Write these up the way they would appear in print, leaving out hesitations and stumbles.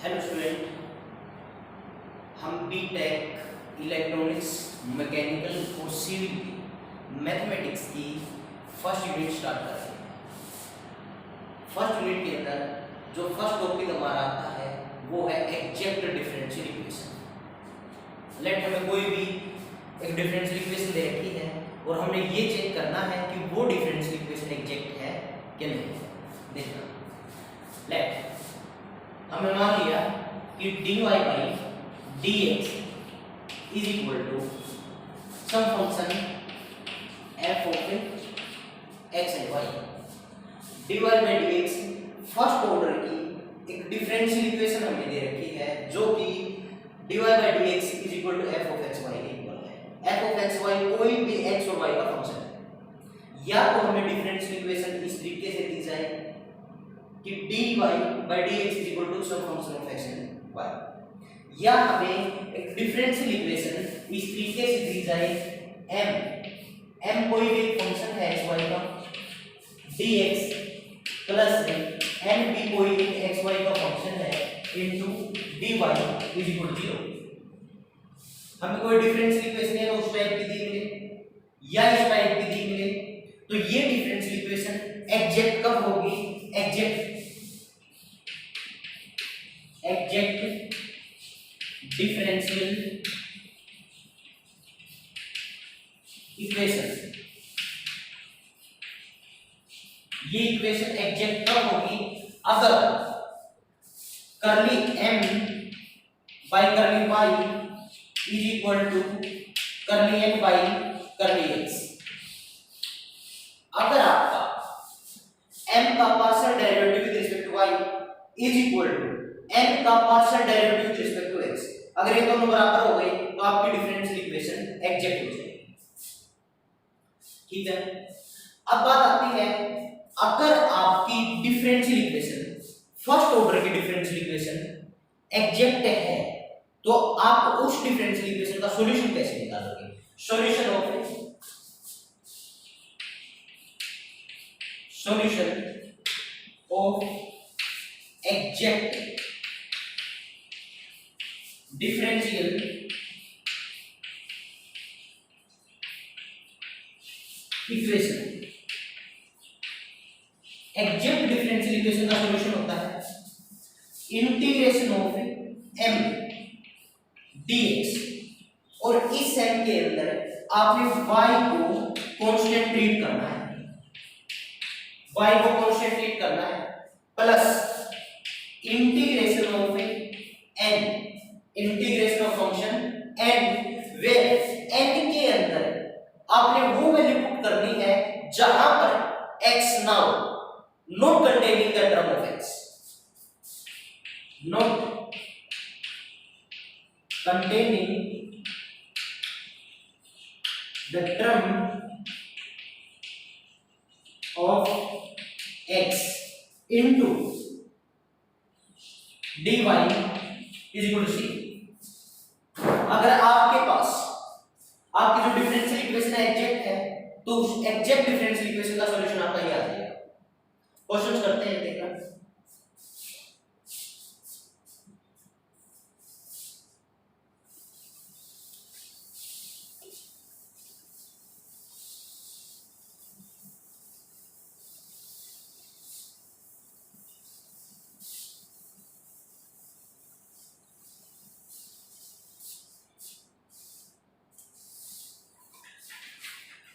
Hello student, हम BTech electronics mechanical और civil की मैथमेटिक्स की फर्स्ट यूनिट स्टार्ट कर रहे हैं। फर्स्ट यूनिट के अंदर जो फर्स्ट टॉपिक हमारा आता है वो है एग्जैक्ट डिफरेंशियल इक्वेशन। लेट हमें कोई भी एक डिफरेंशियल इक्वेशन दे रखी है और हमने ये चेक करना है कि वो डिफरेंशियल इक्वेशन एग्जैक्ट है कि नहीं। देखना, लेट हमने मान लिया कि dy by dx is equal to some function f of x and y। dy by dx first order की एक डिफरेंशियल इक्वेशन हमें दे रखी है जो कि dy by dx is equal to f of x y equal है। f of x y कोई भी x और y का फंक्शन है। या तो हमें डिफरेंशियल इक्वेशन इस तरीके से दी जाए कि dy by dx is equal to some function of x and y, या हमें एक डिफरेंशियल इक्वेशन इस तरीके से दी जाए m कोई भी फंक्शन है x y का, dx प्लस n भी कोई x y का फंक्शन है into dy is equal to 0। हमें कोई डिफरेंशियल इक्वेशन है उस टाइप की दी मिले या इस टाइप की दी मिले तो ये डिफरेंशियल इक्वेशन एग्जैक्ट कब होगी? एग्जैक्ट डिफरेंशियल इक्वेशन, ये इक्वेशन एग्जैक्ट कब होगी? अगर curly m by curly y is equal to curly n by curly x। अगर आपका m का partial derivative with respect to y is equal to n का partial derivative with respect to x, अगर ये दोनों बराबर हो गए तो आपकी डिफरेंशियल इक्वेशन एग्जैक्ट हो जाएगी। ठीक है, अब बात आती है, अगर आपकी डिफरेंशियल इक्वेशन फर्स्ट ऑर्डर की डिफरेंशियल इक्वेशन एग्जैक्ट है तो आप उस डिफरेंशियल इक्वेशन का सॉल्यूशन कैसे निकालोगे? Solution of exact differential equation. Exact differential equation का सॉल्यूशन होता है इंटीग्रेशन ऑफ m dx, और इस m के अंदर आपने y को कांस्टेंट ट्रीट करना है, y को कांस्टेंट ट्रीट करना है, plus integration of n, integration of function n, where n के अंदर आपने वो वैल्यू पुट करनी है जहां पर x now not containing the term of x, not containing the term of x into dy is equal to c। अगर आपके पास आपकी जो डिफरेंशियल इक्वेशन एग्जैक्ट है तो उस एग्जैक्ट डिफरेंशियल इक्वेशन का सॉल्यूशन आपका ये आ जाएगा। क्वेश्चंस करते हैं, देखना।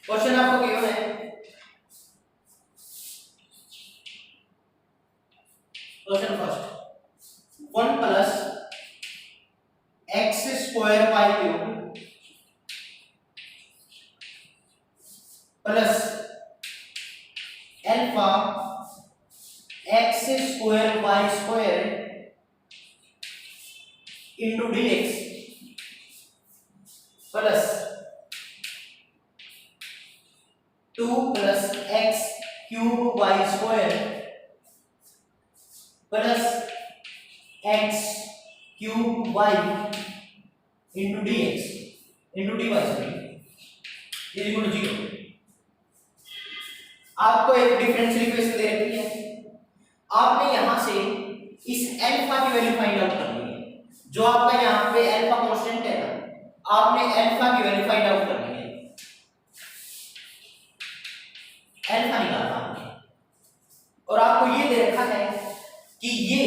क्वेश्चन आपको गिवन है, question first, 1 plus x square y cube plus alpha x square y square into d x plus 2 plus x cube y square plus x cube y into d x into d y is equal to 0। आपको एक differential equation दे रखी है, आपने यहां से इस alpha की वैल्यू फाइंड आउट करनी है। जो आपका यहाँ पे अल्फा कांस्टेंट है ना, आपने अल्फा की वैल्यू फाइंड आउट करनी है। अल्फा निकालना आपने, और आपको ये दे रखा है कि ये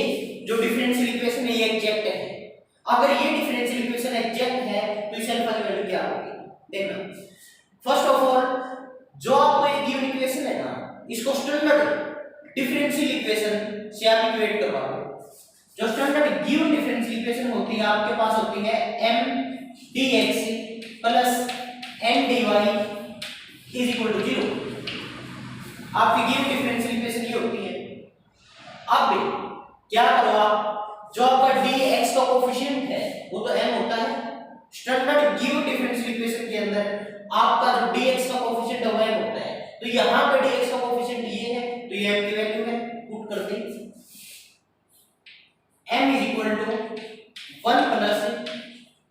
जो डिफरेंशियल इक्वेशन है ये एग्जैक्ट है। अगर ये डिफरेंशियल इक्वेशन एग्जैक्ट है तो इस अल्फा की वैल्यू क्या होगी देखना। फर्स्ट ऑफ ऑल, जो आपको ये गिवन इक्वेशन है ना, इसको स्टैंडर्ड डिफरेंशियल इक्वेशन से आप इक्वेट करवाओ। जो स्टैंडर्ड गिवन डिफरेंशियल इक्वेशन होती है आपके पास होती है m dx plus n dy is equal to 0। आपकी गिवन डिफरेंशियल इक्वेशन ये होती है। अब क्या करो आप, जो आपका dx का कोफिशिएंट है वो तो m होता है। स्टैंडर्ड गिवन डिफरेंशियल इक्वेशन के अंदर आपका जो dx का कोफिशिएंट है वो m होता है। तो यहां पे dx का कोफिशिएंट ये है तो ये m की वैल्यू है, पुट कर दें। m is equal to 1 plus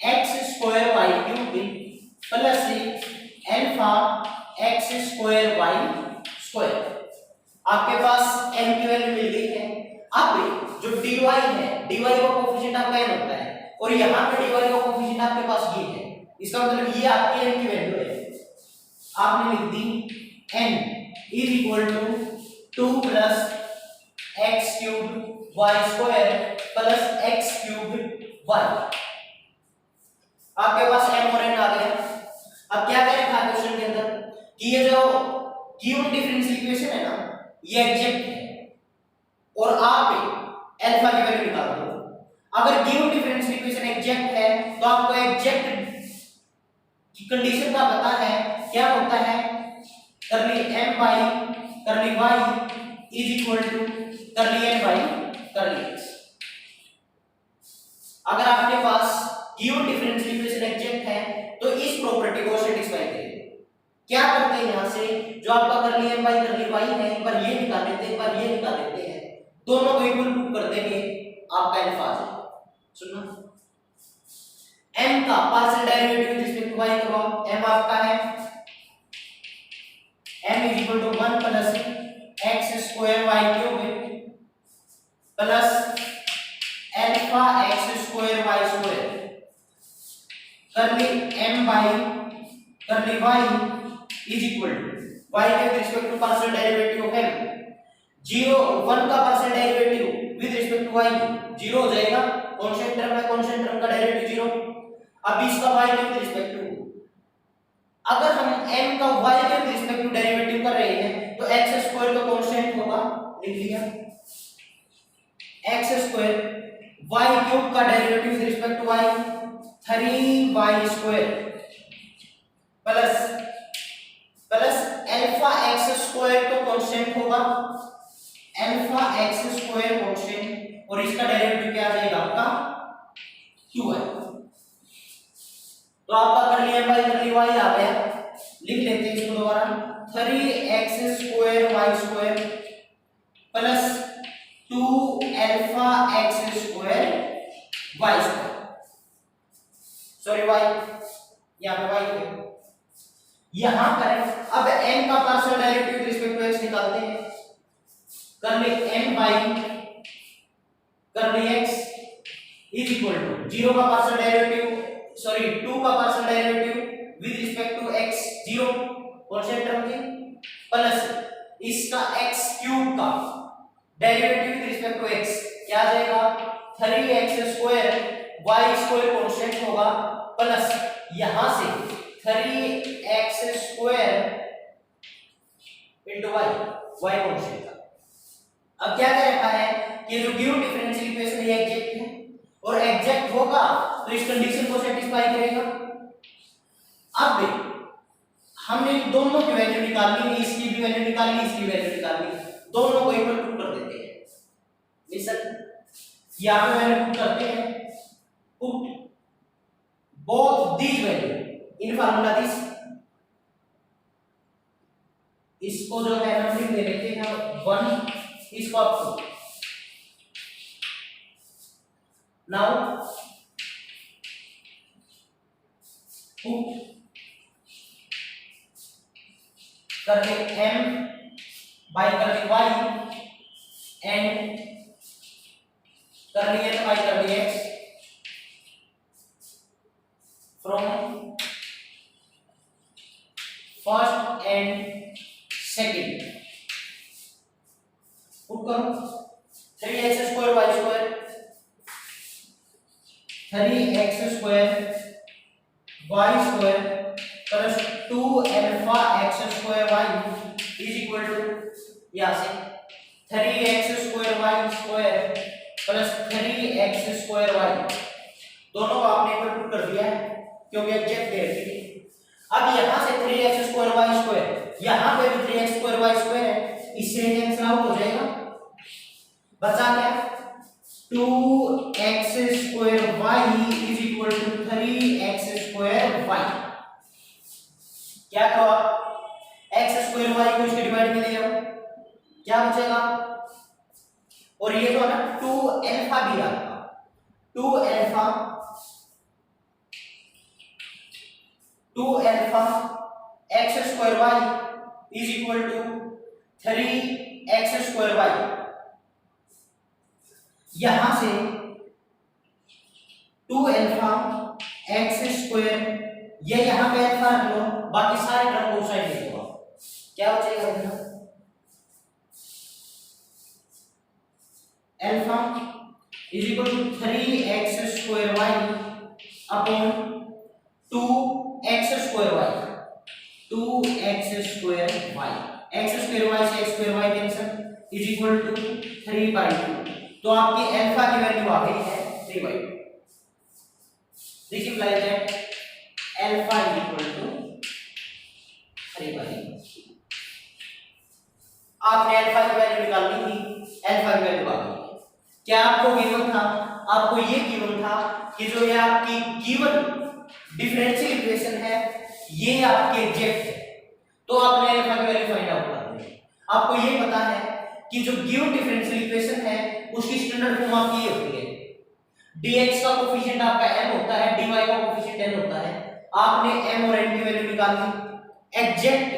x square y cube plus alpha x square y square. आपके पास m की वैल्यू मिल गई है। अब जो dy है, dy का कोफिशिएंट आपका n होता है और यहां पे dy का कोफिशिएंट आपके पास ये है। इसका मतलब ये आपकी n की वैल्यू है। आपने लिख दी n is equal to 2 plus x cube y square plus x cube y। आपके पास m और n आ गया। अब क्या करें क्वेश्चन के अंदर कि ये जो गिवन डिफरेंशियल इक्वेशन है ना ये एग्जैक्ट है और आप अल्फा की वैल्यू निकाल दो। अगर गिवन डिफरेंशियल इक्वेशन एग्जैक्ट है तो आपको एग्जैक्ट की कंडीशन का पता है। क्या होता है, curly m by curly y is equal to curly n by curly x। अगर आपके पास गिवन डिफरेंशियल इक्वेशन एग्जैक्ट है तो इस प्रॉपर्टी को सेटिस्फाई करेगी। क्या करते हैं यहां से, जो आपका curly m by curly y है एक बार ये निकाल लेते हैं, एक बार ये निकाल लेते हैं, दोनों को इक्वल पुट कर देंगे, आपका अल्फा आ जाएगा। सुनना, m का partial derivative with respect to y करवाओ। m आपका है m is equal to 1 plus x square y cube plus alpha x square y square curly m by curly y is equal to y के respect to partial derivative of m। 0 1 का partial derivative with respect to y 0 हो जाएगा। Constant term है, constant term का derivative 0। अब इसका y के respect to, अगर हम m का y के रिस्पेक्ट टू डेरिवेटिव कर रहे हैं तो x स्क्वायर का कांस्टेंट होगा, लिख लिया x स्क्वायर y क्यूब का derivative with respect to y 3y square plus alpha x square तो कांस्टेंट होगा, अल्फा x स्क्वायर कांस्टेंट और इसका डेरिवेटिव क्या आ जाएगा आपका q है। तो आपका कर लिया बाई कर लिया y आ गया। लिख लेते हैं इसको दोबारा, 3x square y square plus 2 alpha x square y square, sorry y, यहां पे y है, यहां पर अब m का partial derivative with respect to x निकालते हैं। कर ले m बाई कर ले x इज इक्वल टू 0 का पार्शियल डेरिवेटिव, सॉरी 2 का partial derivative with respect to x 0 constant term की, प्लस इसका x क्यूब का derivative with respect to x क्या आ जाएगा 3x square y square constant होगा, प्लस यहां से 3x square into y constant का। अब क्या कह रखा है कि जो गिवन डिफरेंशियल इक्वेशन है एग्जैक्ट है और एग्जैक्ट होगा तो इस कंडीशन को सेटिस्फाई करेगा। अब हमने दोनों की वैल्यू निकालनी है, इसकी भी वैल्यू निकालनी, इसकी वैल्यू निकालनी, दोनों को इक्वल पुट कर देते हैं। लिसन, यहां पे वैल्यू पुट करते हैं, put both these value in formula this, इसको जो है हम लिख देते हैं 1, इसको आप 2। नाउ पुट करके m बाय करके y and curly n by curly x from first and second put करो 3x square y square 3x square y square plus 2 alpha x square y is equal to यहां से 3x square y square plus 3x square y दोनों को आपने equal put कर दिया है क्योंकि एग्जैक्ट दे रखी थी। अब यहां से 3x स्क्वायर y स्क्वायर यहां पे भी 3x स्क्वायर y स्क्वायर है, इससे कैंसिल आउट हो जाएगा, बचा क्या 2x square y is equal to 3x square y। क्या करो x स्क्वायर y को इसके डिवाइड में ले जाओ, क्या बचेगा, और ये जो है ना 2 अल्फा भी आपका 2 alpha x square y is equal to 3x square y। यहां से 2 अल्फा x स्क्वायर ये यहां पे अल्फा रख लो, बाकी सारे टर्म को साइड ले लो, क्या बचेगा भैया alpha is equal to 3x square y upon 2x square y 2x square y x square y से x square y cancel is equal to 3/2। तो आपकी अल्फा की वैल्यू आ गई है 3/2। This implies that alpha is equal to 3/2। आपने alpha की value निकालनी थी, अल्फा की वैल्यू आ गई। क्या आपको गिवन था, आपको ये गिवन था कि जो ये आपकी गिवन डिफरेंशियल इक्वेशन है ये आपके एग्जैक्ट है, तो आपने अल्फा की वैल्यू फाइंड आउट कर दी। आपको ये पता है कि जो गिवन डिफरेंशियल इक्वेशन है उसकी स्टैंडर्ड फॉर्म आपकी ये होती है dx का कोफिशिएंट आपका m होता है, dy का कोफिशिएंट n होता है। आपने m और n की वैल्यू निकालनी। एग्जैक्ट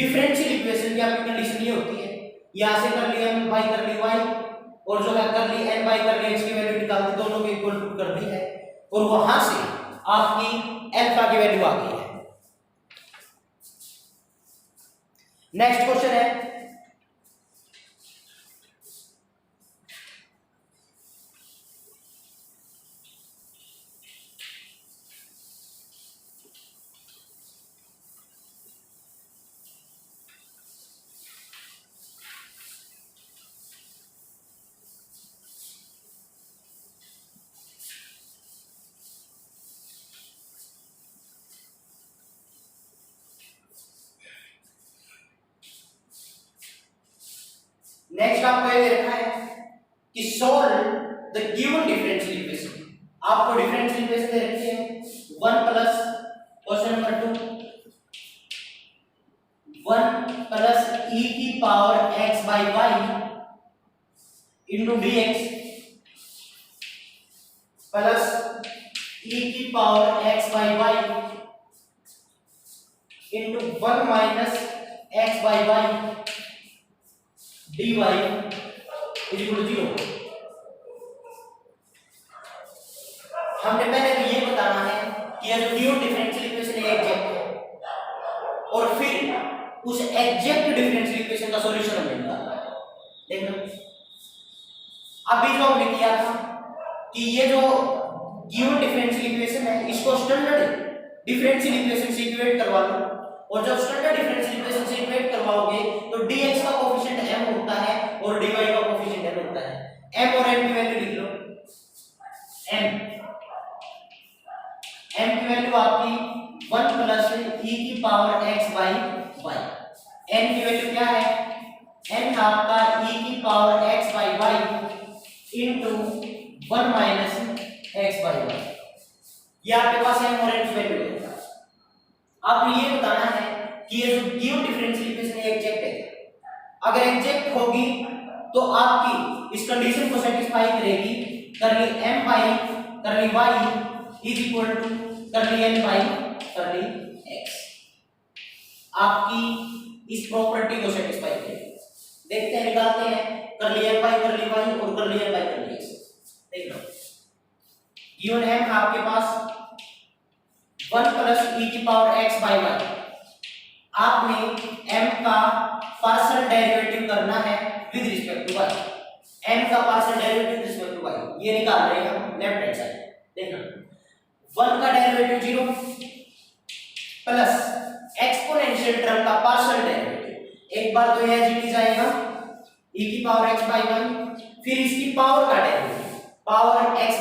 डिफरेंशियल इक्वेशन की आपकी कंडीशन ये होती है, यहां से कर लिया m बाई कर ली y और जो है कर ली n बाई कर ली x की वैल्यू निकाल दी, दोनों के इक्वल पुट कर दी है और वहां से आपकी अल्फा की वैल्यू आ गई है। नेक्स्ट क्वेश्चन है नेक्स्ट आपको ये देखना है कि solve the given differential equation. आपको डिफरेंशियल इक्वेशन दे रखी है 1 plus question number 2 1 plus e की power x by y into dx plus e की power x by y into 1 minus x by y dy is equal to 0। हमने पहले तो ये बताना है कि ये जो गिवन डिफरेंशियल इक्वेशन है एग्जैक्ट है और फिर उस एग्जैक्ट डिफरेंशियल इक्वेशन का सॉल्यूशन हमें निकालना है। देखना अभी जो हमने किया था कि ये जो गिवन डिफरेंशियल इक्वेशन है इसको स्टैंडर्ड डिफरेंशियल इक्वेशन से इक्वेट करवा लो, और जब स्टैंडर्ड डिफरेंशियल इक्वेशन से इक्वेट करवाओगे तो dx का कोफिशिएंट m होता है और dy का कोफिशिएंट n होता है। m और n की वैल्यू लिख लो। m की वैल्यू आपकी 1 प्लस e की power x by y। n की वैल्यू क्या है, n आपका e की power x by y into 1 minus x by y। ये आपके पास m और n की वैल्यू है। आपको ये बताना है कि ये जो गिवन डिफरेंशियल इक्वेशन है एग्जैक्ट है। अगर एग्जैक्ट होगी तो आपकी इस कंडीशन को सेटिस्फाई करेगी curly m by curly y is equal to curly n by curly x। आपकी इस प्रॉपर्टी को सेटिस्फाई करेगी। देखते हैं, निकालते हैं करली m बाई करली y और करली n बाई करली x। देख लो गिवन है आपके पास 1 प्लस e की पावर x बाई y। आपने m का पार्शियल डेरिवेटिव करना है with respect to y। m का partial derivative with respect to y ये निकाल रहे हैं हम लेफ्ट हैंड साइड। देखना 1 का डेरिवेटिव 0 प्लस एक्सपोनेंशियल टर्म का पार्शियल डेरिवेटिव। एक बार तो यह एज इट इज आएगा e की पावर x बाई y, फिर इसकी पावर का derivative power x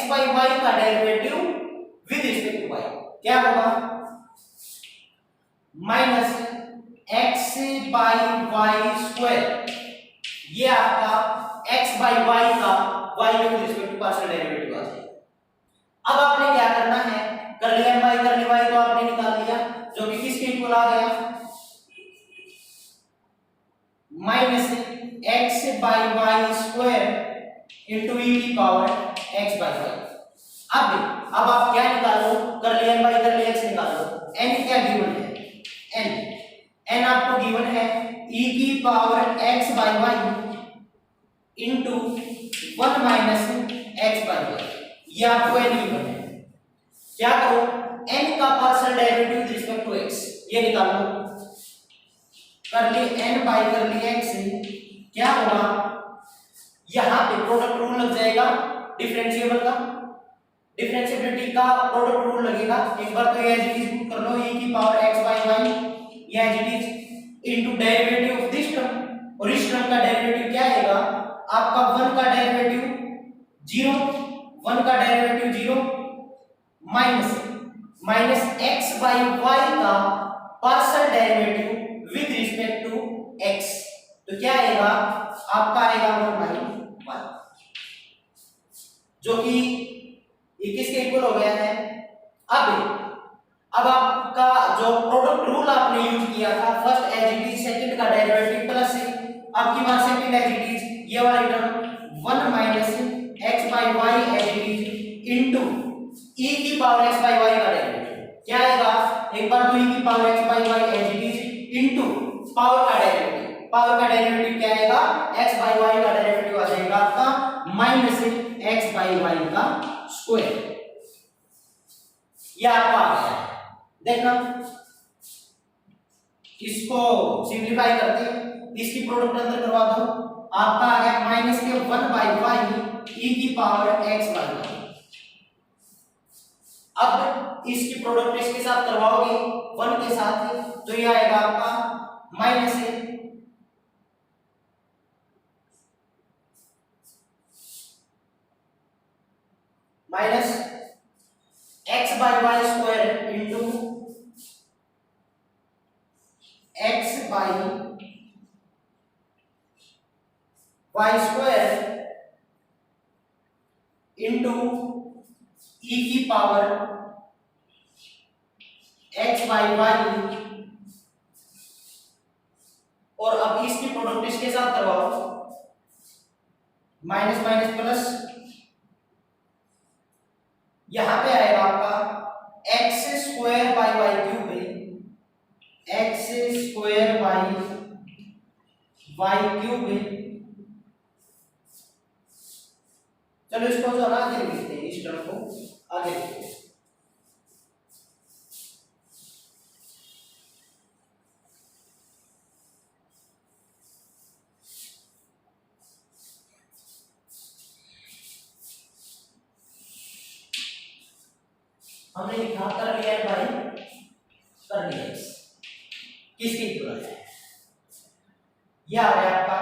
by y का derivative with respect to y क्या होगा minus x by y square. ये आपका x बाई y का y में with respect to partial derivative आ जाएगा। अब आपने क्या करना है कर लिया m बाई कर लिया y तो आपने निकाल लिया जो कि किसके इक्वल आ गया minus x by y square into e की पावर x बाई y। अब आप क्या निकालो कर लिया n बाई कर लिया x निकालो। n क्या गिवन है n आपको गिवन है e की power x by y into 1 minus x by y। ये आपको n गिवन है। क्या करो n का partial derivative with respect to x ये निकाल लो। कर ली n बाई कर ली x क्या होगा यहां पे प्रोडक्ट रूल लग जाएगा डिफरेंशिएबल का डिफरेंशिएबिलिटी का प्रोडक्ट रूल लगेगा। एक बार तो ये एज इट इज पुट कर लो e की पावर x बाई y ये as it is into derivative of this term और इस टर्म का डेरिवेटिव क्या आएगा आपका 1 का डेरिवेटिव 0 1 का derivative 0 minus x by y का partial derivative with respect to x तो क्या आएगा आपका आएगा 1 बाई 1 जो कि ये किसके इक्वल हो गया है। अब आपका जो प्रोडक्ट रूल आपने यूज किया था first as it is second का डेरिवेटिव प्लस आपकी बात सेकंड एज इट इज ये वाली term 1 minus x by y as it is into e की पावर x बाई y का डेरिवेटिव क्या आएगा एक बार तो e की power x by y as it is into power का डेरिवेटिव क्या आएगा x बाई y का डेरिवेटिव आ जाएगा आपका माइनस x बाई y का स्क्वायर। ये आपका आ गया है। देखना इसको सिंपलीफाई करते हैं इसकी प्रोडक्ट अंदर करवा दो आपका आ गया माइनस के 1 बाई y e की पावर x बाई y। अब इसकी प्रोडक्ट इसके साथ करवाओगे 1 के साथ तो ये आएगा आपका minus x by y square into x by y square into e की पावर x बाई y और अब इसकी प्रोडक्ट इसके साथ करवाओ माइनस माइनस प्लस यहां पे आएगा आपका x square by y cube है x square by y cube है। चलो इसको जो आगे लिखते हैं इस टर्म को आगे लिखते हैं हमने लिखा कर लिया है भाई कर लिया किसकी इक्वल है यह आ गया आपका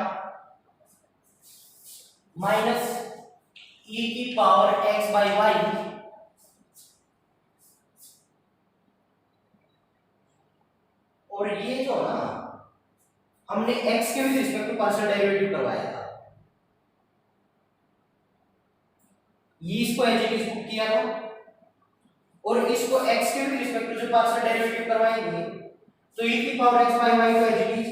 माइनस e की पावर x बाई y और ये जो ना हमने x के भी रिस्पेक्ट टू पार्शियल डेरिवेटिव करवाया था ये इसको एज इट इज पुट किया था और इसको x के भी रिस्पेक्ट टू जो पार्शियल डेरिवेटिव करवाएंगे तो e की पावर x बाई y को as it is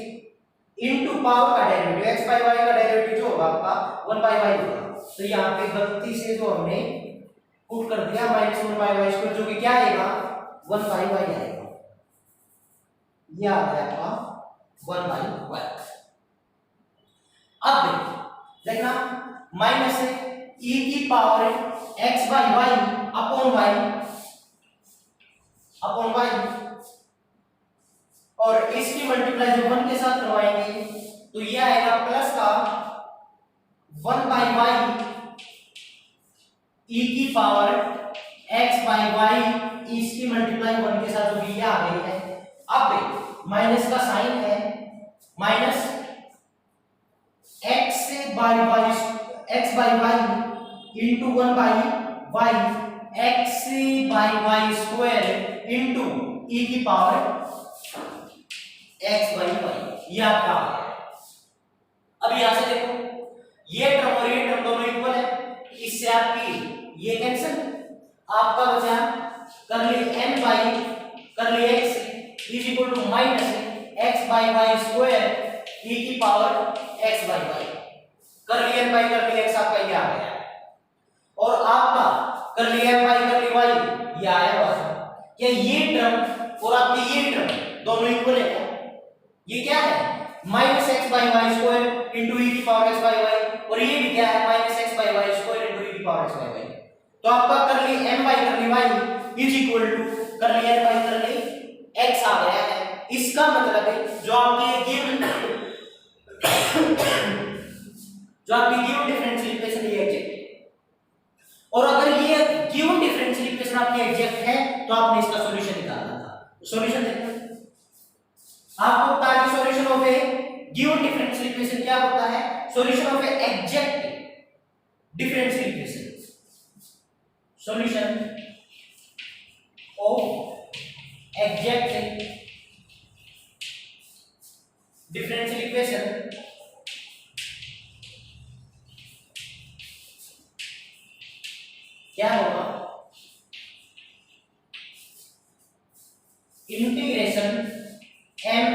into power का डेरिवेटिव x बाई y का डेरिवेटिव जो होगा आपका 1 बाई y होगा। तो यहाँ पे गलती से जो हमने पुट कर दिया माइनस 1 बाई y स्क्वायर जो कि क्या आएगा 1 बाई y आएगा। ये आ गया आपका 1 बाई y। अब देखना माइनस e की power x by y upon y और इसकी मल्टीप्लाई जब 1 के साथ करवाएंगे तो ये आएगा प्लस का 1 बाई y e की पावर x बाई y इसकी मल्टीप्लाई 1 के साथ जो भी आ गई है। अब माइनस का साइन है, minus x by y into 1 by y x by y square into e की पावर x बाई y, ये आपका आ गया। अब यहां से देखो ये टर्म और ये टर्म दोनों इक्वल है, इससे आपकी ये कैंसिल, आपका बचा curly n by curly x is equal to minus x by y square e की power x by y। Curly n by curly x आपका ये आ गया और आपका curly m by curly y ये आया बाहर। क्या ये टर्म और आपके ये टर्म दोनों इक्वल है? ये क्या है minus x by y square into e की पावर एक्स बाई वाई, और ये भी क्या है minus x by y square into e की पावर एक्स बाई वाई। तो आपका curly m by curly y is equal to curly n by curly x आ गया है। इसका मतलब है जो आपकी गिवन डिफरेंशियल इक्वेशन ये एग्जैक्ट है, और अगर ये गिवन डिफरेंशियल इक्वेशन आपकी एग्जैक्ट है तो आपने इसका सॉल्यूशन निकालना था। सॉल्यूशन देखो आपको पता है कि solution of A given differential equation क्या होता है? Solution of A exact differential equation, solution of exact differential equation क्या होगा? इंटीग्रेशन m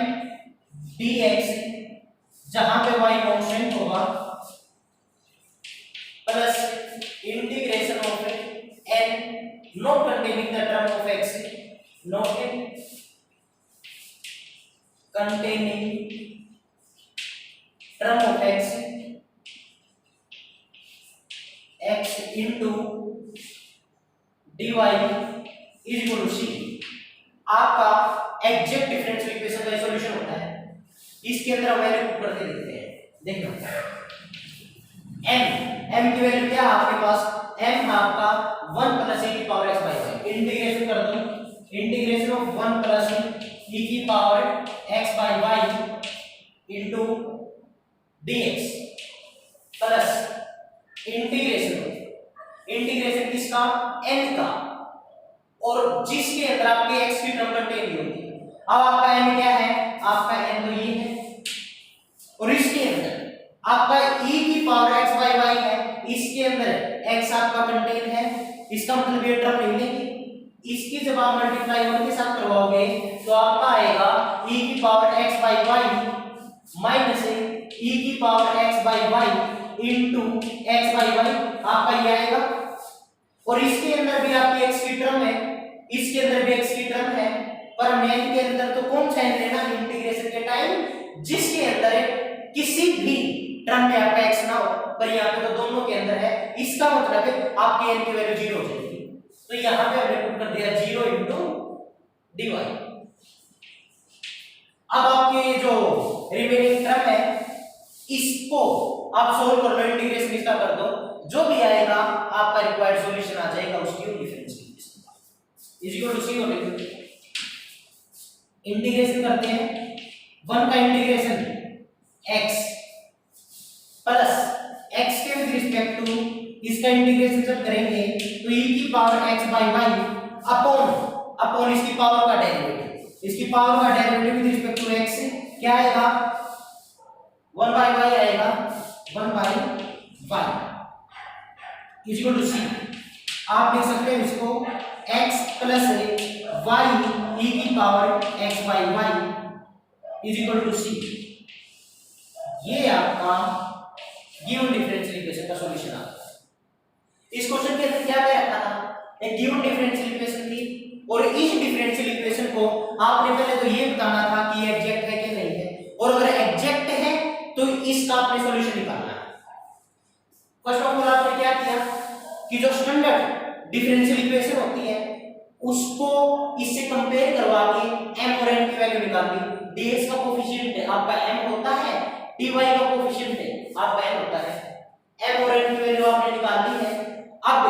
dx जहां पे y कांस्टेंट होगा plus integration of n not containing the term of x, not containing term of x into dy is equal to c। आपका exact differential equation का solution होता है। इसके अंदर वैल्यू पुट करके देखते हैं। देखो m की वैल्यू क्या है आपके पास? m आपका 1 प्लस e की power x by y, integration कर दो, इंटीग्रेशन ऑफ 1 प्लस e की power x by y into dx plus integration किसका? n का, और जिसके अंदर आपके x की टर्म कंटेन होगी। अब आपका n क्या है? आपका n तो ये है, और इसके अंदर आपका e की पावर x बाई y है, इसके अंदर x आपका कंटेन है। इसका मतलब ये टर्म नहीं लेंगे, इसकी जब आप मल्टीप्लाई 1 के साथ करवाओगे तो आपका आएगा e की power x by y minus e की power x by y into x by y, आपका ये आएगा। और इसके अंदर भी आपकी x की टर्म है, इसके अंदर भी x की टर्म है, पर मेन के अंदर तो कौन सा लेना इंटीग्रेशन के टाइम? जिसके अंदर किसी भी टर्म में आपका x ना हो, पर यहाँ पे तो दोनों के अंदर है। इसका मतलब है आपकी n की वैल्यू 0 हो जाएगी। तो यहाँ पे हमने पुट कर दिया 0 इंटू dy। अब आपके जो रिमेनिंग टर्म है इसको आप सोल्व कर लो, इंटीग्रेशन इसका कर दो, जो भी आएगा आपका रिक्वायर्ड सॉल्यूशन आ जाएगा उसकी डिफरेंशियल इक्वेशन का। इज इक्वल टू सी हो गई। इंटीग्रेशन करते हैं 1 का इंटीग्रेशन x प्लस x के विद रिस्पेक्ट टू इसका इंटीग्रेशन जब करेंगे तो e की power x by y upon इसकी पावर का डेरिवेटिव, इसकी पावर का derivative with respect to x क्या आएगा? 1 बाई y आएगा, 1 by y is equal to c। आप लिख सकते हैं इसको x प्लस y e की power x by y is equal to c। ये आपका गिवन डिफरेंशियल इक्वेशन का सॉल्यूशन आता है। इस क्वेश्चन के अंदर क्या रखा था? एक गिवन डिफरेंशियल इक्वेशन थी, और इस डिफरेंशियल इक्वेशन को आपने पहले तो ये बताना था कि ये एग्जैक्ट है कि नहीं है, और अगर एग्जैक्ट है तो इसका आपने सॉल्यूशन निकालना है। फर्स्ट ऑफ ऑल आपने क्या क्या किया कि जो स्टैंडर्ड डिफरेंशियल इक्वेशन होती है उसको इससे कंपेयर करवा के m और n की वैल्यू निकाल दी। dx का कोफिशिएंट आपका m होता है, dy का कोफिशिएंट आपका n होता है। m और n की वैल्यू आपने निकाल ली है। अब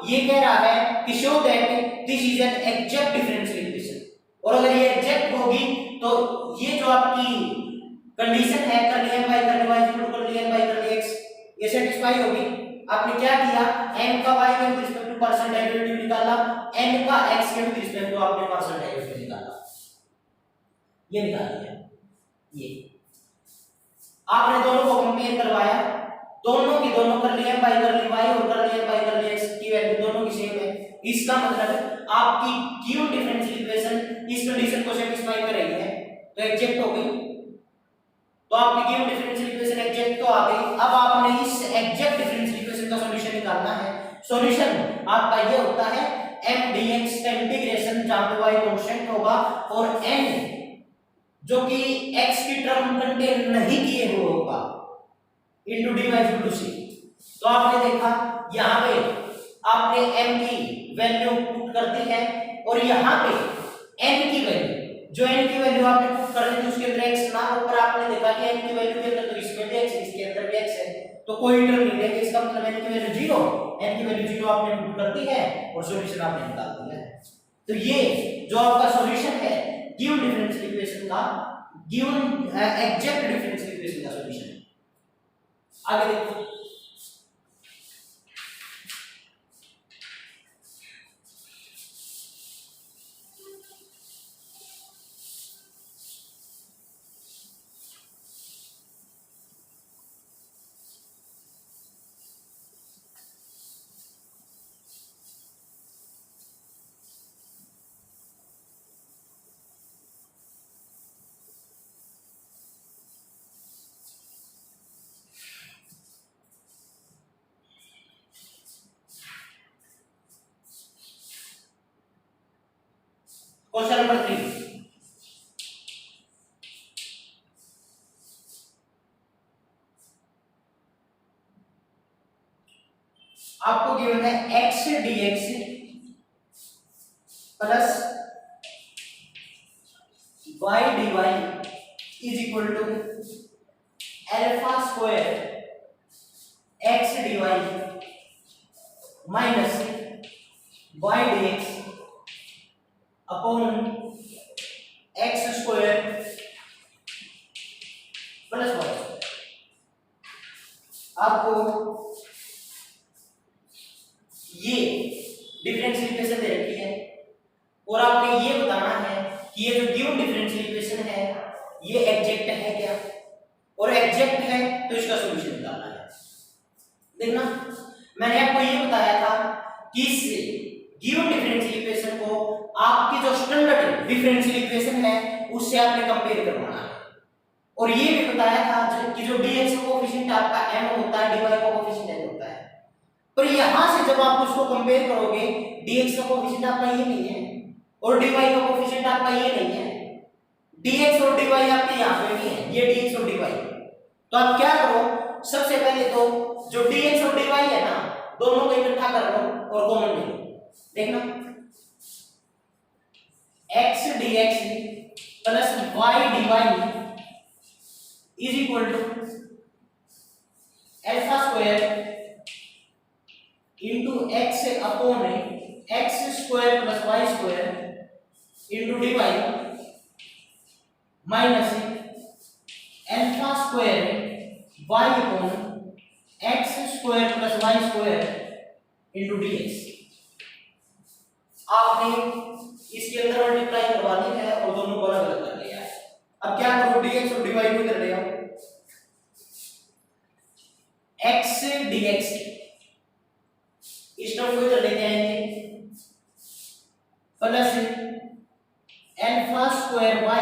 ये कह रहा है कि show that this is an exact differential equation, और अगर ये एग्जैक्ट होगी तो ये जो आपकी कंडीशन है curly m by curly y equal to curly n by curly x ये सेटिस्फाई होगी। आपने क्या किया, m का y के रिस्पेक्ट टू पार्शियल डेरिवेटिव निकाला, n का x के रिस्पेक्ट टू आपने पार्शियल डेरिवेटिव निकाला, ये निकाल लिया। ये आपने दोनों को कंपेयर करवाया, दोनों की दोनों करली m बाय करली y और करली n बाय करली x की वैल्यू दोनों की सेम है। इसका मतलब आपकी गिवन डिफरेंशियल इक्वेशन इस कंडीशन को सेटिस्फाई कर रही है तो एग्जैक्ट हो गई। तो आपकी गिवन डिफरेंशियल इक्वेशन एग्जैक्ट तो आ गई। अब आपने इस एग्जैक्ट डिफरेंशियल इक्वेशन का सॉल्यूशन निकालना है। सॉल्यूशन आपका ये होता है m dx का इंटीग्रेशन जहां पे y कांस्टेंट होगा और n जो कि x की टर्म कंटेन नहीं किए हुए होगा into dy equal to c। तो आपने देखा यहां पे आपने m की वैल्यू पुट कर दी है और यहां पे n की वैल्यू जो n की वैल्यू आपने पुट कर दी थी उसके अंदर x ना ऊपर आपने देखा कि n की वैल्यू के अंदर तो इसमें भी x है इसके अंदर भी x है तो कोई टर्म नहीं रहेगी। इसका मतलब n की वैल्यू 0, n की वैल्यू 0 आपने पुट कर दी है और सॉल्यूशन आपने निकाल दिया है। तो ये जो आपका सॉल्यूशन है गिवन डिफरेंशियल इक्वेशन का, गिवन एग्जैक्ट डिफरेंशियल इक्वेशन का सॉल्यूशन है। आगे देखो क्वेश्चन नंबर 3। आपको गिवन है x dx plus y dy is equal to alpha square x dy minus y dx upon x square plus y। आपको ये differential equation दे रखी है और आपने ये बताना है कि ये जो गिवन डिफरेंशियल इक्वेशन है ये एग्जैक्ट है क्या, और एग्जैक्ट है तो इसका सॉल्यूशन निकालना है। देखना मैंने आपको ये बताया था कि इस गिवन डिफरेंशियल इक्वेशन को आपकी जो स्टैंडर्ड डिफरेंशियल इक्वेशन है उससे आपने कंपेयर करवाना है, और ये भी बताया था कि जो dx का कोएफिशिएंट आपका m होता है dy का कोएफिशिएंट n होता है। पर यहां से जब आप उसको कंपेयर करोगे dx का कोएफिशिएंट आपका ये नहीं है और dy का कोएफिशिएंट आपका ये नहीं है, dx और dy आपके यहां पे भी है, ये dx और dy। तो आप क्या करो, सबसे पहले तो जो dx और dy है ना दोनों को इकट्ठा कर लो और कॉमन ले लो। देखना x dx plus y dy is equal to alpha square into x upon x square plus y square into dy minus alpha square y upon x square plus y square into dx। आपने इसके अंदर multiply करवानी है और दोनों को अलग अलग कर लिया है। अब क्या करो, dx और dy को इधर ले आओ, x dx इस टर्म को इधर लेके आएंगे plus alpha square y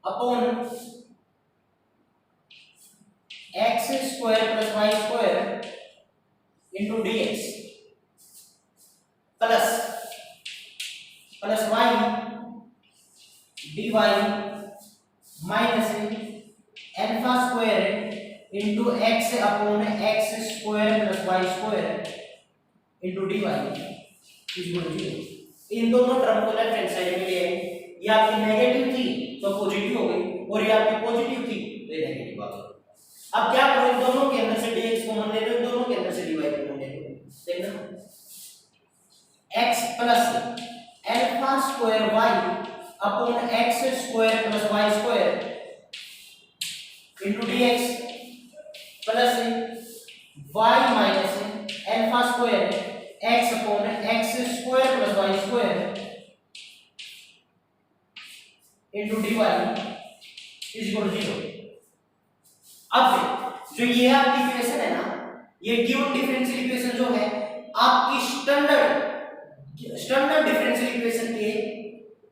upon x square plus y square into dx plus y dy minus alpha square into x upon x square plus y square into d y equal to 0। इन दोनों term को left hand side में ले आए। ये आपकी negative थी तो पॉजिटिव हो गई, और ये आपकी पॉजिटिव थी तो ये नेगेटिव आ गई। अब क्या करो, इन दोनों के अंदर से dx कॉमन ले लो, इन दोनों के अंदर से dy कॉमन ले लो। देखना x plus alpha square y upon x square plus y square into dx plus y minus alpha square x upon x square plus y square into dy is equal to 0। अब जो ये आपकी equation है ना, ये given differential equation जो है आपकी स्टैंडर्ड डिफरेंशियल इक्वेशन के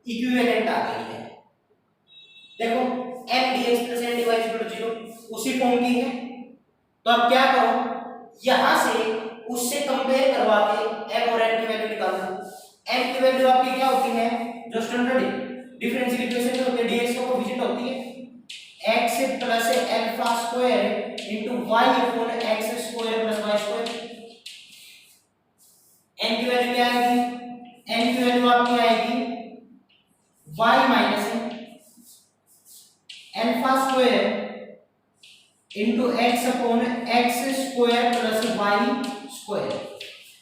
इक्विवेलेंट आ गई है। देखो m dx plus n dy equal to 0 उसी फॉर्म की है। तो अब क्या करो, यहां से उससे कंपेयर करवा के m और n की वैल्यू निकाल दो। m की वैल्यू आपकी क्या होती है, जो स्टैंडर्ड डिफरेंशियल इक्वेशन में होती है dx का कोएफिशिएंट होती है x plus alpha square into y upon x square plus y square. n की वैल्यू क्या आएगी, n की वैल्यू आपकी आएगी y minus alpha square into x upon x square plus y square.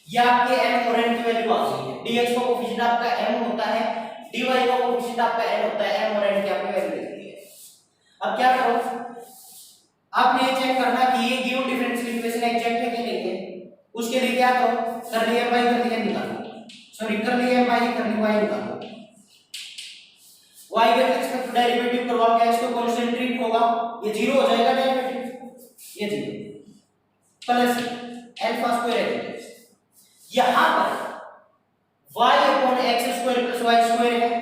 ये आपके m और n की वैल्यू आ गई है। dx का कोएफिशिएंट आपका m होता है, dy का कोएफिशिएंट आपका n होता है, m और n की आपकी वैल्यू देती है। अब क्या करो, आपने ये चेक करना कि ये गिवन डिफरेंशियल इक्वेशन एग्जैक्ट है कि नहीं है। उसके लिए क्या करो, कर लिया बाई कर लिया निकालो, सॉरी कर लिया बाई कर लिया y निकालो। y के रिस्पेक्ट टू डेरिवेटिव करवाओ, क्या इसको कांस्टेंट ट्रीट होगा, ये 0 हो जाएगा डेरिवेटिव, ये 0 प्लस अल्फा स्क्वायर है। यहां पर y upon x square plus y square है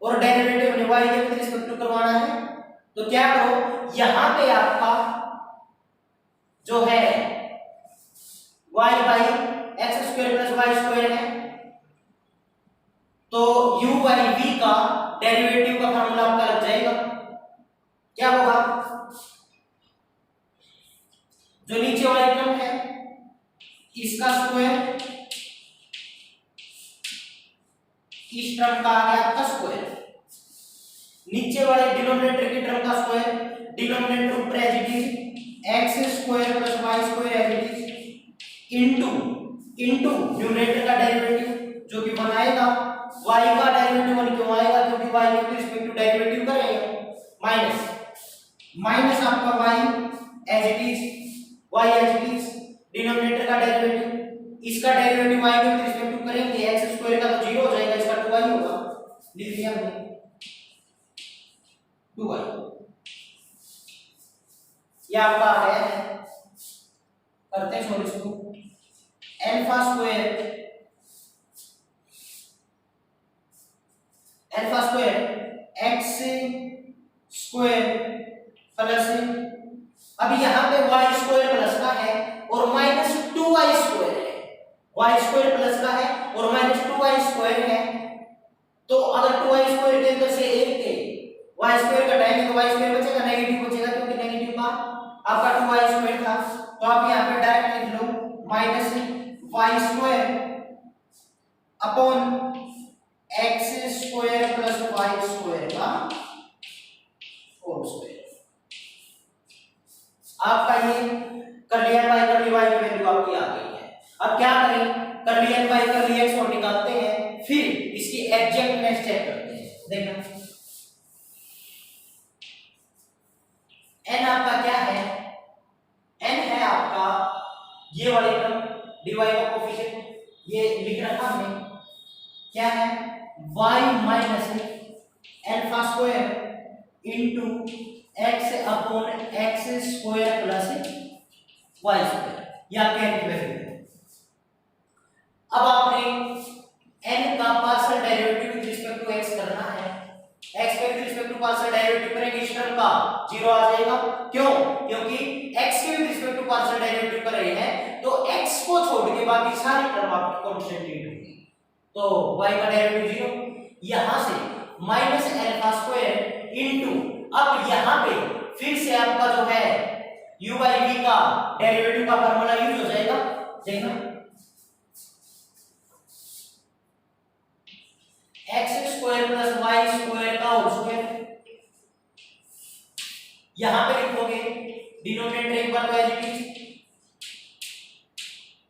और डेरिवेटिव हमने y के रिस्पेक्ट टू करवाना है। तो क्या करो, यहां पे आपका जो है y by x square plus y square है, तो u बाई v का डेरिवेटिव का फार्मूला आपका लग जाएगा। क्या होगा, जो नीचे वाला टर्म है इसका स्क्वायर, इस टर्म का आ गया आपका स्क्वायर, नीचे वाले डिनोमिनेटर की टर्म का स्क्वायर, डिनोमिनेटर ऊपर as it is x square plus y square as it is into numerator का डेरिवेटिव जो कि बनाएगा y का डेरिवेटिव 1 क्यों आएगा, क्योंकि y के रिस्पेक्ट टू डेरिवेटिव करेंगे, माइनस आपका y as it is denominator का डेरिवेटिव, इसका डेरिवेटिव y के रिस्पेक्ट टू करेंगे, x स्क्वायर का तो 0 हो जाएगा, इसका 2y होगा, लिख दिया हमने 2y। ये आपका आ गया है, करते हैं सॉल्व इसको। Alpha square x square plus, अभी यहां पे y स्क्वायर प्लस का है और माइनस 2y स्क्वायर है, y स्क्वायर प्लस का है और माइनस 2y स्क्वायर है। तो अगर 2y स्क्वायर के अंदर से एक के y स्क्वायर घटाएंगे तो y स्क्वायर बचेगा, नेगेटिव बचेगा, क्योंकि नेगेटिव का आपका 2y स्क्वायर था। तो आप यहां पे डायरेक्ट लिख लो minus y square upon x square plus y square का होल स्क्वायर। आपका ये कर लिया y की वैल्यू आपकी आ गई है। अब क्या करें, कर लिया y कर लिया x और निकालते हैं, फिर इसकी एग्जैक्टनेस चेक करते हैं। देखना n आपका क्या है, n है आपका ये वाले टर्म dy का कोएफिशिएंट, ये लिख रखा हमने, क्या है y minus alpha square into x upon x square plus y square, ये आपके n की वैल्यू है। अब आपने n का partial derivative with respect to x करना है, x के with respect to partial derivative करेंगे, इस टर्म का 0 आ जाएगा। क्यों, क्योंकि x के with respect to partial derivative कर रहे हैं तो x को छोड़ के बाकी सारी टर्म आपकी कांस्टेंट होंगी, तो y का डेरिवेटिव 0। यहां से माइनस अल्फा स्क्वायर इनटू, अब यहां पे फिर से आपका जो है u बाई v का डेरिवेटिव का फार्मूला यूज हो जाएगा। देखना x square plus y square का होल स्क्वायर, यहां पे लिखोगे डिनोमिनेटर एक बार तो एज इट इज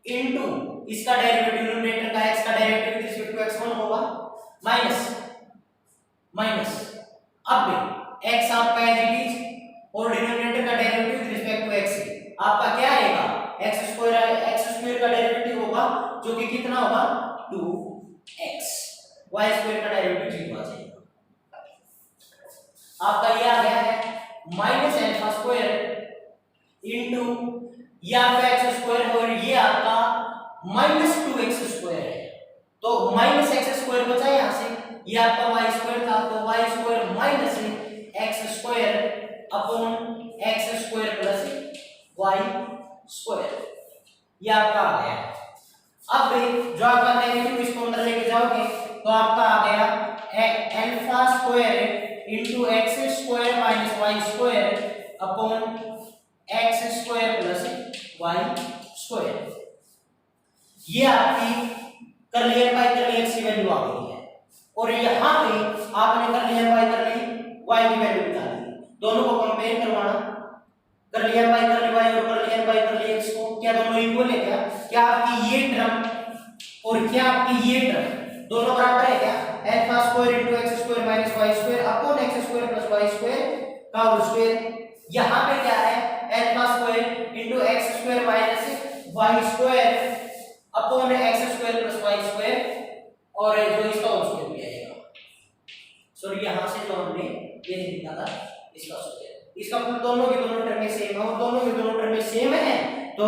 इनटू इसका डेरिवेटिव न्यूमरेटर का x का derivative with respect to x1 होगा माइनस अब x आपका एज इट इज और डिनोमिनेटर का derivative with respect to x आपका क्या आएगा x स्क्वायर का डेरिवेटिव होगा जो कि कितना होगा 2x, y स्क्वायर का डेरिवेटिव 0 आ जाएगा। आपका ये आ गया है माइनस अल्फा स्क्वायर इनटू ये आपका x स्क्वायर और ये आपका माइनस 2x स्क्वायर है, तो माइनस x स्क्वायर बचा यहां से, ये आपका y स्क्वायर था तो y square minus x square upon x square plus y square, ये आपका आ गया है। अब जो आपका नेगेटिव इसको अंदर लेके जाओगे तो आपका आ गया alpha square into x square minus y square upon x square plus y square, ये आपकी कर लिया बाय कर लिया x की वैल्यू आ गई है और यहां पे आपने कर लिया बाय कर ली y की वैल्यू निकाली, दोनों को कंपेयर करवाना, कर लिया बाय कर ली y और कर लिया बाय कर ली x को, क्या दोनों इक्वल है क्या आपकी ये टर्म और क्या आपकी ये टर्म दोनों बराबर है क्या, alpha square into x square minus y square upon x square plus y square का होल स्क्वायर, यहां पे क्या है alpha square into x square minus y square upon x square plus y square और जो इसका होल स्क्वायर भी आएगा। सॉरी यहां से जो हमने ये निकाला इसका स्क्वायर, इसका मतलब दोनों की दोनों टर्म सेम है और दोनों की दोनों टर्म सेम है तो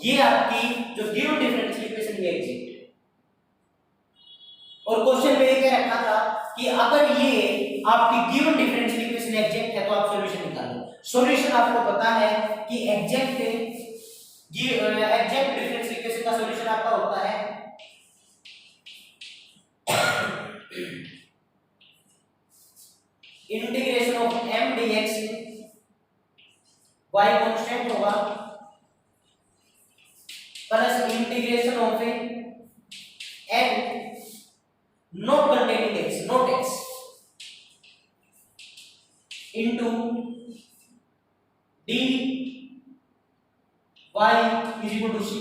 ये आपकी जो गिवन डिफरेंशियल इक्वेशन ये एग्जैक्ट है। और क्वेश्चन में ये क्या रखा था कि अगर ये आपकी गिवन डिफरेंशियल इक्वेशन एग्जैक्ट है तो आप सॉल्यूशन निकालो। सॉल्यूशन आपको पता है कि एग्जैक्ट डिफरेंशियल इक्वेशन का सॉल्यूशन आपका होता है integration of m dx, y constant होगा plus integration of n not containing x not x into dy is equal to c,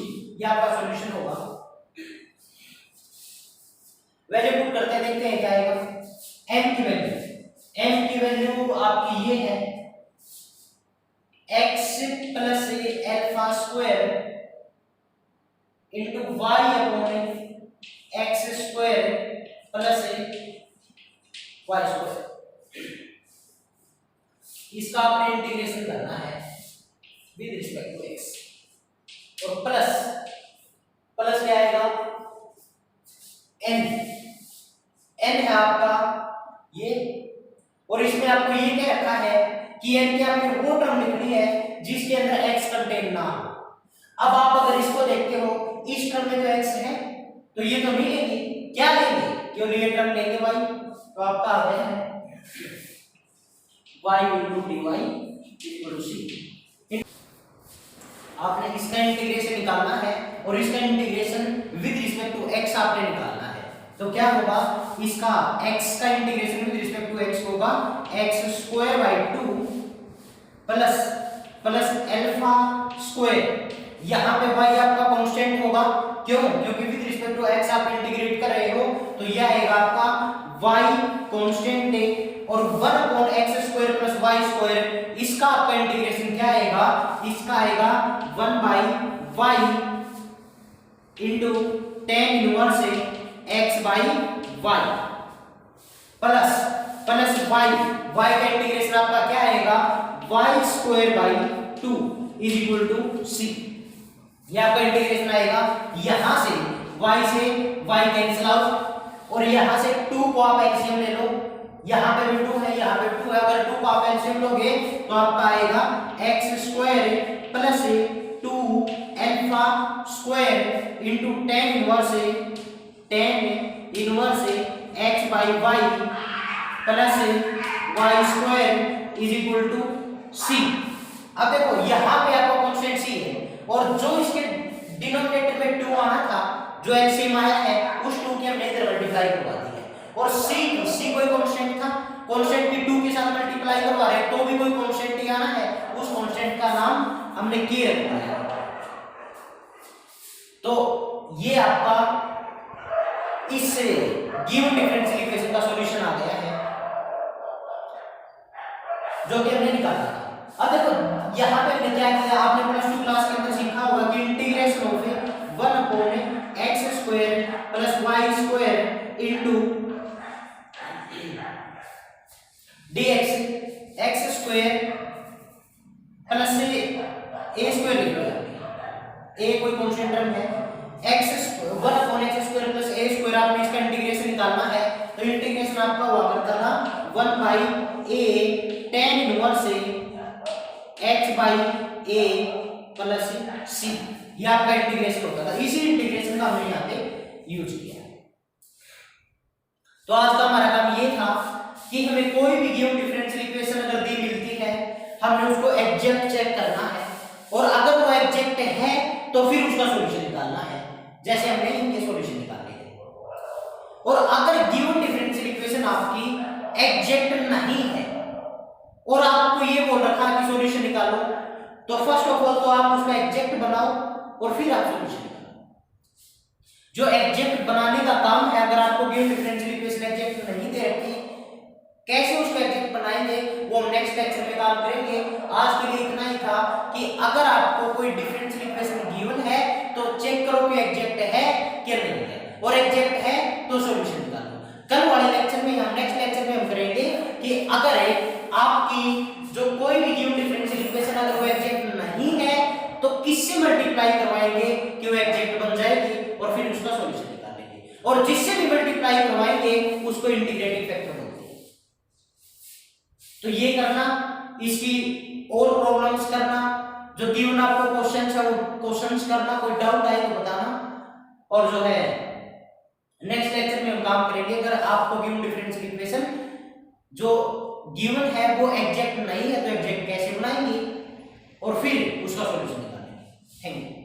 ये आपका सॉल्यूशन होगा। वैल्यू पुट करते हैं, देखते हैं क्या आएगा। m की वैल्यू आपकी ये है x plus alpha square into y upon x square plus y square, इसका आपने इंटीग्रेशन करना है विद रिस्पेक्ट टू x और प्लस क्या आएगा n है आपका ये, और इसमें आपको ये क्या रखा है कि n की आपने वो टर्म लिखनी है जिसके अंदर x कंटेन ना हो। अब आप अगर इसको देखते हो इस टर्म में जो x है तो ये तो नहीं लेंगे, क्या लेंगे केवल ये टर्म लेंगे y, तो आपका आ गया है y into dy equal to c। आपने इसका इंटीग्रेशन निकालना है और इसका integration with respect to x आपने निकालना है, तो क्या होगा इसका x का integration with respect to x होगा x square by 2 plus alpha square, यहां पे y आपका कांस्टेंट होगा, क्यों क्योंकि विद रिस्पेक्ट टू x आप इंटीग्रेट कर रहे हो तो यह आएगा आपका y कांस्टेंट है और 1 upon x square plus y square, इसका आपका इंटीग्रेशन क्या आएगा, इसका आएगा 1 by y into tan inverse x by y plus y का इंटीग्रेशन आपका क्या आएगा y square by 2 is equal to c, ये आपका इंटीग्रेशन आएगा। यहां से y कैंसिल आउट और यहां से 2 को आप एलसीएम ले लो, यहां पे भी 2 है यहां पे 2 है, अगर 2 को आप एलसीएम लोगे तो आपका आएगा x square plus 2 alpha square into tan inverse x by y plus y square is equal to c। अब देखो यहाँ पे आपका कांस्टेंट c है और जो इसके डिनोमिनेटर में 2 आना था, जो एलसीएम आया है उस 2 की हमने इधर मल्टीप्लाई करवा दी है। और c कोई कांस्टेंट था, कांस्टेंट की 2 के साथ मल्टीप्लाई करवा रहे हैं तो भी कोई कांस्टेंट ही आना है, उस कांस्टेंट का नाम हमने k रखा है। तो ये आपका इस गिवन डिफरेंशियल इक्वेशन का सॉल्यूशन आ गया है जो कि हमने निकाला था। अब देखो यहाँ पे हमने क्या किया, आपने प्लस 2 क्लास के अंदर सीखा होगा कि integration of 1/x² + y² into dx x² plus a² लिख लो। a कोई कांस्टेंट टर्म है, 1/x² + a² आपने इसका इंटीग्रेशन निकालना है तो इंटीग्रेशन आपका हुआ करता था 1/a tan inverse h/a plus c, ये आपका इंटीग्रेशन होता था। इसी इंटीग्रेशन का हमने यहाँ पे यूज किया। तो आज का हमारा काम ये था कि हमें कोई भी गिवन डिफरेंशियल इक्वेशन अगर दी मिलती है हमने उसको एग्जैक्ट चेक करना है और अगर वो एग्जैक्ट है तो फिर उसका सॉल्यूशन निकालना है, जैसे हमने इनके सॉल्यूशन निकाले थे। और अगर गिवन डिफरेंशियल इक्वेशन आपकी एग्जैक्ट नहीं है और आपको ये बोल रखा है कि सॉल्यूशन निकालो, तो फर्स्ट ऑफ ऑल तो आप उसका एग्जैक्ट बनाओ और फिर आप सॉल्यूशन निकालो। जो एग्जैक्ट बनाने का काम है, अगर आपको गिवन डिफरेंशियल इक्वेशन एग्जैक्ट नहीं दे रखी, कैसे उसको एग्जैक्ट बनाएंगे वो हम नेक्स्ट लेक्चर में काम करेंगे। आज के लिए इतना ही था कि अगर आपको कोई डिफरेंशियल इक्वेशन गिवन है तो चेक करो कि एग्जैक्ट है कि नहीं है, और एग्जैक्ट है तो सॉल्यूशन निकालो। कल वाले लेक्चर में हम नेक्स्ट लेक्चर में हम करेंगे कि अगर आपकी जो कोई भी गिवन डिफरेंशियल इक्वेशन अगर वो एग्जैक्ट नहीं है तो किससे मल्टीप्लाई करवाएंगे कि वो एग्जैक्ट बन जाएगी और फिर उसका सॉल्यूशन निकालेंगे, और जिससे भी मल्टीप्लाई करवाएंगे उसको इंटीग्रेटिंग फैक्टर बोलते हैं। तो ये करना, इसकी और प्रॉब्लम्स करना, जो गिवन आपको क्वेश्चंस है वो क्वेश्चंस करना, कोई डाउट आए तो बताना, और जो है नेक्स्ट लेक्चर में हम काम करेंगे अगर आपको गिवन डिफरेंशियल इक्वेशन जो गिवन है वो एग्जैक्ट नहीं है तो एग्जैक्ट कैसे बनाएंगे और फिर उसका सॉल्यूशन निकालेंगे। Thank you.